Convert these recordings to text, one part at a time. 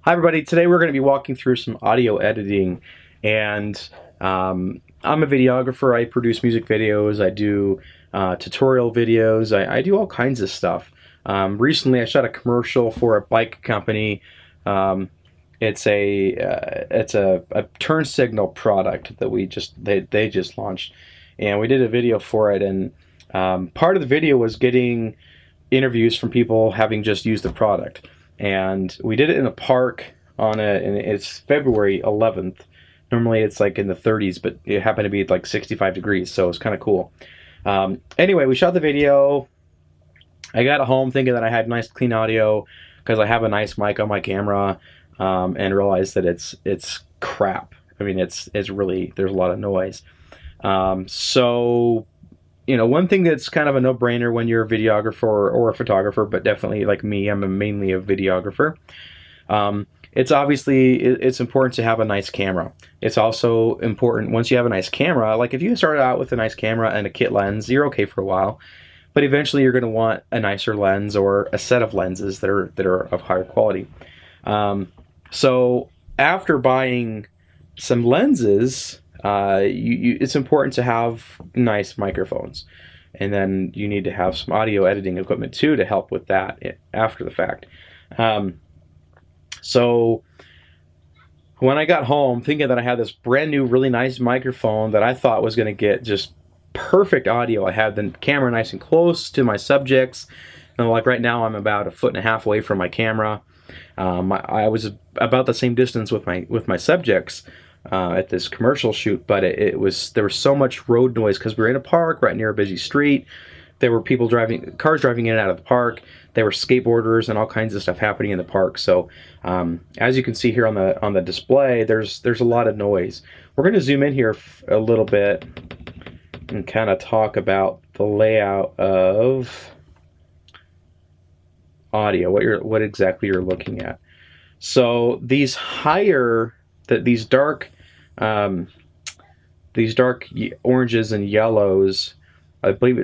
Hi everybody, today we're going to be walking through some audio editing, and I'm a videographer. I produce music videos, I do tutorial videos, I do all kinds of stuff. Recently I shot a commercial for a bike company. It's a turn signal product that they just launched, and we did a video for it, and part of the video was getting interviews from people having just used the product. And we did it in a park and it's February 11th. Normally it's like in the 30s, but it happened to be like 65 degrees, so it's kind of cool. Anyway, we shot the video. I got home thinking that I had nice clean audio because I have a nice mic on my camera, and realized that it's crap. I mean, it's really, there's a lot of noise. So one thing that's kind of a no-brainer when you're a videographer or a photographer, but definitely like me, I'm mainly a videographer. It's important to have a nice camera. It's also important once you have a nice camera, like if you start out with a nice camera and a kit lens, you're okay for a while, but eventually you're going to want a nicer lens or a set of lenses that are of higher quality. So after buying some lenses, it's important to have nice microphones, and then you need to have some audio editing equipment too to help with that after the fact. So when I got home thinking that I had this brand new really nice microphone that I thought was going to get just perfect audio, I had the camera nice and close to my subjects, and like right now I'm about 1.5 feet away from my camera. I was about the same distance with my subjects at this commercial shoot, but there was so much road noise because we were in a park right near a busy street. There were cars driving in and out of the park. There were skateboarders and all kinds of stuff happening in the park. So as you can see here on the display, there's a lot of noise. We're going to zoom in here a little bit and kind of talk about the layout of audio, what exactly you're looking at. So these dark oranges and yellows, I believe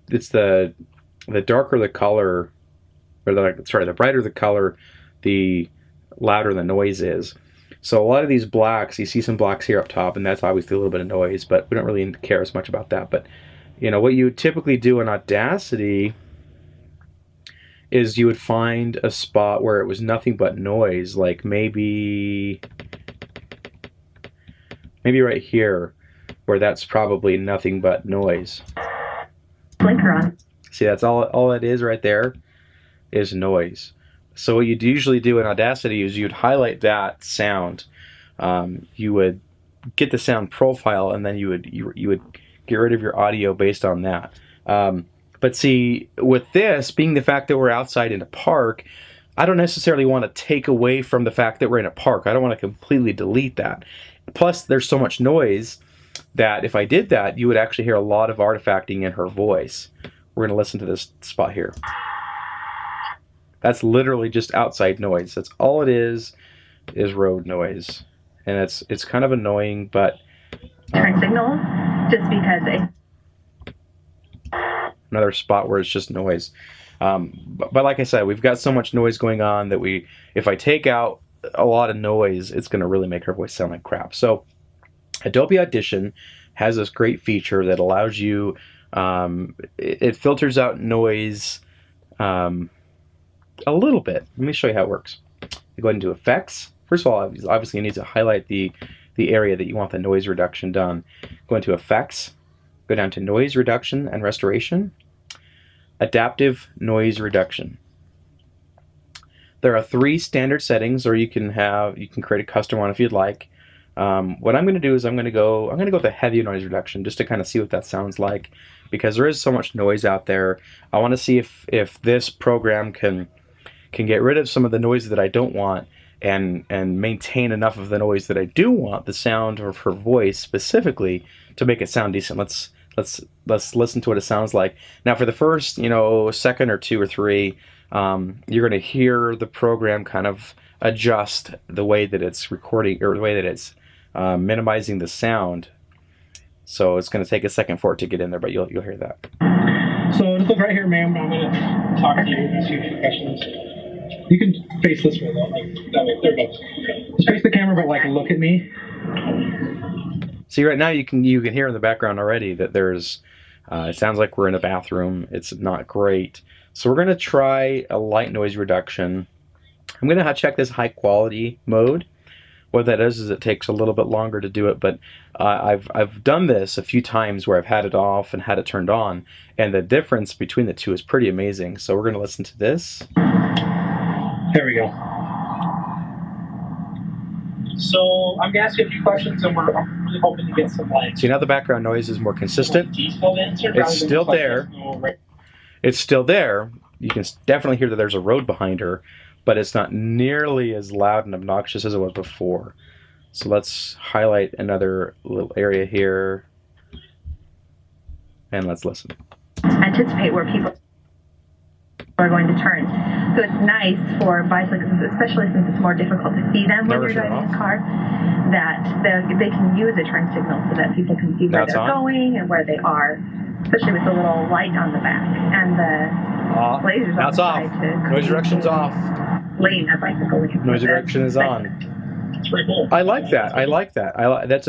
it's the darker the color, or the brighter the color, the louder the noise is. So a lot of these blacks, you see some blacks here up top, and that's obviously a little bit of noise, but we don't really care as much about that. But what you would typically do in Audacity is you would find a spot where it was nothing but noise, like maybe right here, where that's probably nothing but noise. Blinker on. See, that's all it is right there, is noise. So what you'd usually do in Audacity is you'd highlight that sound. You would get the sound profile, and then you would get rid of your audio based on that. But see, with this being the fact that we're outside in a park, I don't necessarily want to take away from the fact that we're in a park. I don't want to completely delete that. Plus, there's so much noise that if I did that, you would actually hear a lot of artifacting in her voice. We're going to listen to this spot here. That's literally just outside noise. That's all it is road noise. And it's kind of annoying, but Turn signals, just because another spot where it's just noise. But like I said, we've got so much noise going on that if I take out a lot of noise, it's going to really make her voice sound like crap. So Adobe Audition has this great feature that allows you, it filters out noise a little bit. Let me show you how it works. You go ahead and do effects. First of all, obviously you need to highlight the area that you want the noise reduction done. Go into effects, go down to noise reduction and restoration, adaptive noise reduction. There are 3 standard settings, or you can create a custom one if you'd like. What I'm going to do is I'm going to go with a heavy noise reduction just to kind of see what that sounds like, because there is so much noise out there. I want to see if this program can get rid of some of the noise that I don't want and maintain enough of the noise that I do want, the sound of her voice specifically, to make it sound decent. Let's listen to what it sounds like. Now for the first second or 2 or 3, you're going to hear the program kind of adjust the way that it's recording, or the way that it's minimizing the sound. So it's going to take a second for it to get in there, but you'll hear that. So just look right here, ma'am. I'm going to talk to you, ask you a few questions. You can face this way though, like that way. There we go. Just face the camera, but like look at me. See, right now you can hear in the background already that there's. It sounds like we're in a bathroom. It's not great. So we're going to try a light noise reduction. I'm going to check this high quality mode. What that is it takes a little bit longer to do it, but I've done this a few times where I've had it off and had it turned on, and the difference between the two is pretty amazing. So we're going to listen to this. There we go. So I'm gonna ask you a few questions, and I'm really hoping to get some like. See, now the background noise is more consistent. Detailed answer. It's still there. It's still there. You can definitely hear that there's a road behind her, but it's not nearly as loud and obnoxious as it was before. So let's highlight another little area here, and let's listen. Anticipate where people are going to turn. So it's nice for bicyclists, especially since it's more difficult to see them when you're driving a car, that they can use a turn signal so that people can see where they're going and where they are, especially with the little light on the back and the lasers on the side. Noise direction's off. Lane a bicycle lane. Noise direction is on. It's pretty cool. I like that. I like that. That's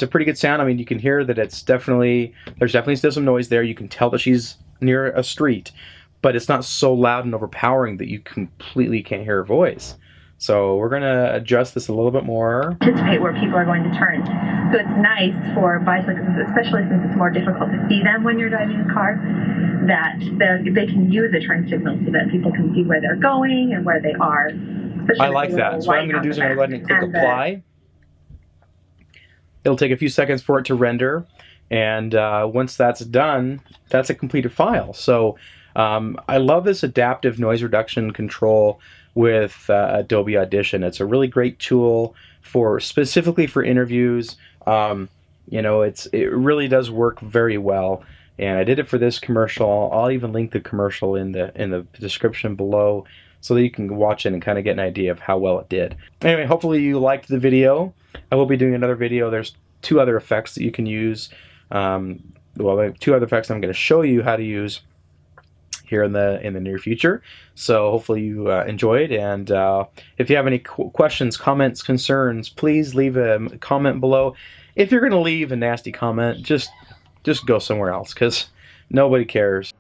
a pretty good sound. I mean, you can hear that there's definitely still some noise there. You can tell that she's near a street, but it's not so loud and overpowering that you completely can't hear her voice. So we're going to adjust this a little bit more. Anticipate where people are going to turn. So it's nice for bicyclists, especially since it's more difficult to see them when you're driving a car, that they can use a turn signal so that people can see where they're going and where they are. I like that. So what I'm going to do is I'm going to go ahead and click apply. It'll take a few seconds for it to render. And once that's done, that's a completed file. So I love this adaptive noise reduction control with Adobe Audition. It's a really great tool specifically for interviews. You know, it really does work very well. And I did it for this commercial. I'll even link the commercial in the description below so that you can watch it and kind of get an idea of how well it did. Anyway, hopefully you liked the video. I will be doing another video. There's two other effects that you can use. Well, two other effects I'm going to show you how to use here in the near future. So hopefully you enjoyed, and if you have any questions, comments, concerns, please leave a comment below. If you're going to leave a nasty comment, just go somewhere else, because nobody cares.